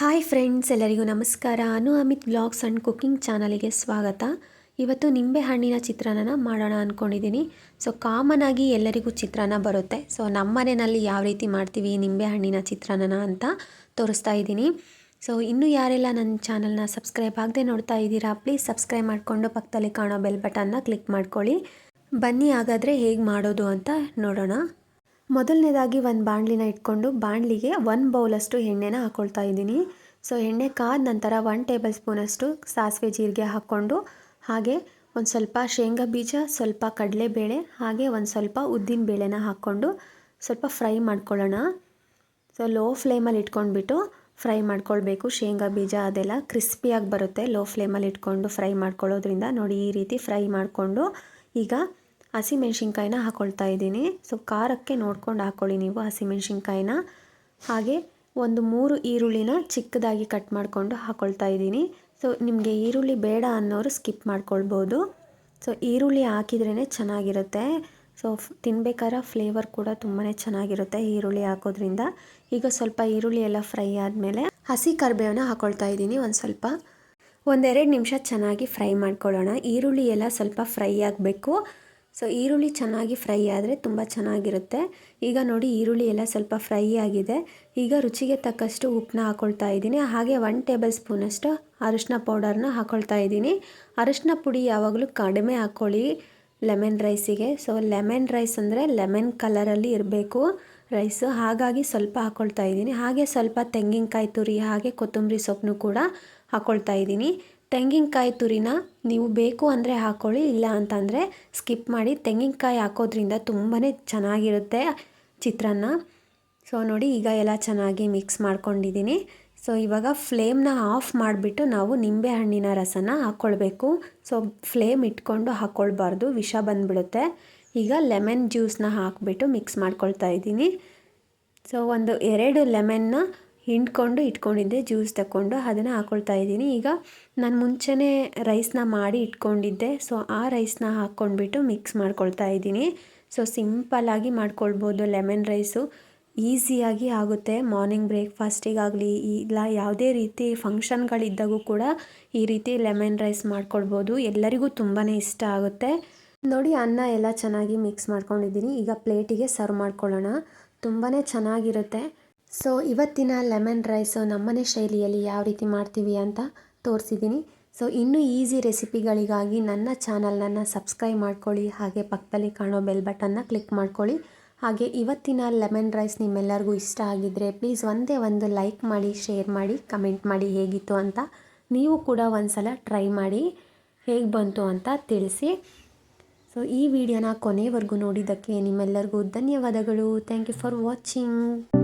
Hi friends, ಎಲ್ಲರಿಗೂ ನಮಸ್ಕಾರ. Amit vlogs and cooking ಚಾನಲಿಗೆ ಸ್ವಾಗತ. ಇವತ್ತು ನಿಂಬೆ ಹಣ್ಣಿನ ಚಿತ್ರಾನ್ನ ಮಾಡೋಣ ಅಂದ್ಕೊಂಡಿದ್ದೀನಿ. ಕಾಮನ್ ಆಗಿ ಎಲ್ಲರಿಗೂ ಚಿತ್ರಾನ್ನ ಬರುತ್ತೆ. ನಮ್ಮ ಮನೆಯಲ್ಲಿ ಯಾವ ರೀತಿ ಮಾಡ್ತೀವಿ ನಿಂಬೆ ಹಣ್ಣಿನ ಚಿತ್ರಾನ್ನ ಅಂತ ತೋರಿಸ್ತಾ ಇದ್ದೀನಿ. ಇನ್ನೂ ಯಾರೆಲ್ಲ ನನ್ನ ಚಾನಲ್ನ ಸಬ್ಸ್ಕ್ರೈಬ್ ಆಗದೆ ನೋಡ್ತಾ ಇದ್ದೀರಾ, ಪ್ಲೀಸ್ ಸಬ್ಸ್ಕ್ರೈಬ್ ಮಾಡಿಕೊಂಡು ಪಕ್ಕದಲ್ಲಿ ಕಾಣೋ ಬೆಲ್ ಬಟನ್ನ ಕ್ಲಿಕ್ ಮಾಡ್ಕೊಳ್ಳಿ. ಬನ್ನಿ ಹಾಗಾದರೆ ಹೇಗೆ ಮಾಡೋದು ಅಂತ ನೋಡೋಣ. ಮೊದಲನೇದಾಗಿ ಒಂದು ಬಾಣಲಿನ ಇಟ್ಕೊಂಡು ಬಾಣಲಿಗೆ 1 ಬೌಲಷ್ಟು ಎಣ್ಣೆನ ಹಾಕ್ಕೊಳ್ತಾ ಇದ್ದೀನಿ. ಎಣ್ಣೆ ಕಾದ ನಂತರ 1 ಟೇಬಲ್ ಸ್ಪೂನಷ್ಟು ಸಾಸಿವೆ ಜೀರಿಗೆ ಹಾಕ್ಕೊಂಡು, ಹಾಗೆ ಒಂದು ಸ್ವಲ್ಪ ಶೇಂಗಾ ಬೀಜ, ಸ್ವಲ್ಪ ಕಡಲೆಬೇಳೆ, ಹಾಗೆ ಒಂದು ಸ್ವಲ್ಪ ಉದ್ದಿನ ಬೇಳೆನ ಹಾಕ್ಕೊಂಡು ಸ್ವಲ್ಪ ಫ್ರೈ ಮಾಡ್ಕೊಳ್ಳೋಣ. ಲೋ ಫ್ಲೇಮಲ್ಲಿ ಇಟ್ಕೊಂಡ್ಬಿಟ್ಟು ಫ್ರೈ ಮಾಡ್ಕೊಳ್ಬೇಕು. ಶೇಂಗಾ ಬೀಜ ಅದೆಲ್ಲ ಕ್ರಿಸ್ಪಿಯಾಗಿ ಬರುತ್ತೆ ಲೋ ಫ್ಲೇಮಲ್ಲಿ ಇಟ್ಕೊಂಡು ಫ್ರೈ ಮಾಡ್ಕೊಳ್ಳೋದ್ರಿಂದ. ನೋಡಿ, ಈ ರೀತಿ ಫ್ರೈ ಮಾಡಿಕೊಂಡು ಈಗ ಹಸಿಮೆಣ್ಸಿನ್ಕಾಯಿನ ಹಾಕ್ಕೊಳ್ತಾ ಇದ್ದೀನಿ. ಖಾರಕ್ಕೆ ನೋಡ್ಕೊಂಡು ಹಾಕ್ಕೊಳ್ಳಿ ನೀವು ಹಸಿಮೆಣ್ಸಿನ್ಕಾಯಿನ. ಹಾಗೆ ಒಂದು 3 ಈರುಳ್ಳಿನ ಚಿಕ್ಕದಾಗಿ ಕಟ್ ಮಾಡಿಕೊಂಡು ಹಾಕ್ಕೊಳ್ತಾ ಇದ್ದೀನಿ. ನಿಮಗೆ ಈರುಳ್ಳಿ ಬೇಡ ಅನ್ನೋರು ಸ್ಕಿಪ್ ಮಾಡ್ಕೊಳ್ಬೋದು. ಈರುಳ್ಳಿ ಹಾಕಿದ್ರೇ ಚೆನ್ನಾಗಿರುತ್ತೆ. ತಿನ್ಬೇಕಾದ್ರೆ ಫ್ಲೇವರ್ ಕೂಡ ತುಂಬಾ ಚೆನ್ನಾಗಿರುತ್ತೆ ಈರುಳ್ಳಿ ಹಾಕೋದ್ರಿಂದ. ಈಗ ಸ್ವಲ್ಪ ಈರುಳ್ಳಿ ಎಲ್ಲ ಫ್ರೈ ಆದಮೇಲೆ ಹಸಿ ಕರಿಬೇವನ್ನ ಹಾಕ್ಕೊಳ್ತಾ ಇದ್ದೀನಿ. ಒಂದೆರಡು ನಿಮಿಷ ಚೆನ್ನಾಗಿ ಫ್ರೈ ಮಾಡ್ಕೊಳ್ಳೋಣ. ಈರುಳ್ಳಿ ಎಲ್ಲ ಸ್ವಲ್ಪ ಫ್ರೈ ಆಗಬೇಕು. ಈರುಳ್ಳಿ ಚೆನ್ನಾಗಿ ಫ್ರೈ ಆದರೆ ತುಂಬ ಚೆನ್ನಾಗಿರುತ್ತೆ. ಈಗ ನೋಡಿ, ಈರುಳ್ಳಿ ಎಲ್ಲ ಸ್ವಲ್ಪ ಫ್ರೈ ಆಗಿದೆ. ಈಗ ರುಚಿಗೆ ತಕ್ಕಷ್ಟು ಉಪ್ಪನ್ನ ಹಾಕ್ಕೊಳ್ತಾ ಇದ್ದೀನಿ. ಹಾಗೆ 1 ಟೇಬಲ್ ಸ್ಪೂನಷ್ಟು ಅರಿಶಿನ ಪೌಡರ್ನ ಹಾಕ್ಕೊಳ್ತಾ ಇದ್ದೀನಿ. ಅರಿಶಿನ ಪುಡಿ ಯಾವಾಗಲೂ ಕಡಿಮೆ ಹಾಕ್ಕೊಳ್ಳಿ ಲೆಮನ್ ರೈಸಿಗೆ. ಲೆಮನ್ ರೈಸ್ ಅಂದರೆ ಲೆಮನ್ ಕಲರಲ್ಲಿ ಇರಬೇಕು ರೈಸು, ಹಾಗಾಗಿ ಸ್ವಲ್ಪ ಹಾಕ್ಕೊಳ್ತಾ ಇದ್ದೀನಿ. ಹಾಗೆ ಸ್ವಲ್ಪ ತೆಂಗಿನಕಾಯಿ ತುರಿ, ಹಾಗೆ ಕೊತ್ತಂಬರಿ ಸೊಪ್ಪನ್ನು ಕೂಡ ಹಾಕ್ಕೊಳ್ತಾ ಇದ್ದೀನಿ. ತೆಂಗಿನಕಾಯಿ ತುರಿನ ನೀವು ಬೇಕು ಅಂದರೆ ಹಾಕ್ಕೊಳ್ಳಿ, ಇಲ್ಲ ಅಂತಂದರೆ ಸ್ಕಿಪ್ ಮಾಡಿ. ತೆಂಗಿನಕಾಯಿ ಹಾಕೋದ್ರಿಂದ ತುಂಬಾ ಚೆನ್ನಾಗಿರುತ್ತೆ ಚಿತ್ರಾನ್ನ. ನೋಡಿ, ಈಗ ಎಲ್ಲ ಚೆನ್ನಾಗಿ ಮಿಕ್ಸ್ ಮಾಡ್ಕೊಂಡಿದ್ದೀನಿ. ಇವಾಗ ಫ್ಲೇಮ್ನ ಆಫ್ ಮಾಡಿಬಿಟ್ಟು ನಾವು ನಿಂಬೆ ಹಣ್ಣಿನ ರಸನ ಹಾಕ್ಕೊಳ್ಬೇಕು. ಫ್ಲೇಮ್ ಇಟ್ಕೊಂಡು ಹಾಕ್ಕೊಳ್ಬಾರ್ದು, ವಿಷ ಬಂದುಬಿಡುತ್ತೆ. ಈಗ ಲೆಮನ್ ಜ್ಯೂಸನ್ನ ಹಾಕಿಬಿಟ್ಟು ಮಿಕ್ಸ್ ಮಾಡ್ಕೊಳ್ತಾ ಇದ್ದೀನಿ. ಒಂದು 2 ಲೆಮನ್ನ ಹಿಂಡ್ಕೊಂಡು ಇಟ್ಕೊಂಡಿದ್ದೆ, ಜ್ಯೂಸ್ ತಗೊಂಡು ಅದನ್ನು ಹಾಕ್ಕೊಳ್ತಾ ಇದ್ದೀನಿ. ಈಗ ನಾನು ಮುಂಚೆನೇ ರೈಸ್ನ ಮಾಡಿ ಇಟ್ಕೊಂಡಿದ್ದೆ. ಆ ರೈಸ್ನ ಹಾಕ್ಕೊಂಡ್ಬಿಟ್ಟು ಮಿಕ್ಸ್ ಮಾಡ್ಕೊಳ್ತಾ ಇದ್ದೀನಿ. ಸಿಂಪಲ್ಲಾಗಿ ಮಾಡ್ಕೊಳ್ಬೋದು ಲೆಮನ್ ರೈಸು. ಈಸಿಯಾಗಿ ಆಗುತ್ತೆ. ಮಾರ್ನಿಂಗ್ ಬ್ರೇಕ್ಫಾಸ್ಟಿಗಾಗಲಿ ಇಲ್ಲ ಯಾವುದೇ ರೀತಿ ಫಂಕ್ಷನ್ಗಳಿದ್ದಾಗೂ ಕೂಡ ಈ ರೀತಿ ಲೆಮನ್ ರೈಸ್ ಮಾಡ್ಕೊಳ್ಬೋದು. ಎಲ್ಲರಿಗೂ ತುಂಬಾ ಇಷ್ಟ ಆಗುತ್ತೆ. ನೋಡಿ, ಅನ್ನ ಎಲ್ಲ ಚೆನ್ನಾಗಿ ಮಿಕ್ಸ್ ಮಾಡ್ಕೊಂಡಿದ್ದೀನಿ. ಈಗ ಪ್ಲೇಟಿಗೆ ಸರ್ವ್ ಮಾಡ್ಕೊಳ್ಳೋಣ. ತುಂಬಾ ಚೆನ್ನಾಗಿರುತ್ತೆ. ಇವತ್ತಿನ ಲೆಮನ್ ರೈಸು ನಮ್ಮನೆ ಶೈಲಿಯಲ್ಲಿ ಯಾವ ರೀತಿ ಮಾಡ್ತೀವಿ ಅಂತ ತೋರಿಸಿದ್ದೀನಿ. ಇನ್ನೂ ಈಸಿ ರೆಸಿಪಿಗಳಿಗಾಗಿ ನನ್ನ ಚಾನಲನ್ನು ಸಬ್ಸ್ಕ್ರೈಬ್ ಮಾಡ್ಕೊಳ್ಳಿ. ಹಾಗೆ ಪಕ್ಕದಲ್ಲಿ ಕಾಣೋ ಬೆಲ್ ಬಟನ್ನ ಕ್ಲಿಕ್ ಮಾಡ್ಕೊಳ್ಳಿ. ಹಾಗೆ ಇವತ್ತಿನ ಲೆಮನ್ ರೈಸ್ ನಿಮ್ಮೆಲ್ಲರಿಗೂ ಇಷ್ಟ ಆಗಿದ್ದರೆ ಪ್ಲೀಸ್ ಒಂದೇ ಒಂದು ಲೈಕ್ ಮಾಡಿ, ಶೇರ್ ಮಾಡಿ, ಕಮೆಂಟ್ ಮಾಡಿ ಹೇಗಿತ್ತು ಅಂತ. ನೀವು ಕೂಡ ಒಂದು ಸಲ ಟ್ರೈ ಮಾಡಿ ಹೇಗೆ ಬಂತು ಅಂತ ತಿಳಿಸಿ. ಈ ವಿಡಿಯೋನ ಕೊನೆವರೆಗೂ ನೋಡಿದ್ದಕ್ಕೆ ನಿಮ್ಮೆಲ್ಲರಿಗೂ ಧನ್ಯವಾದಗಳು. Thank you for watching.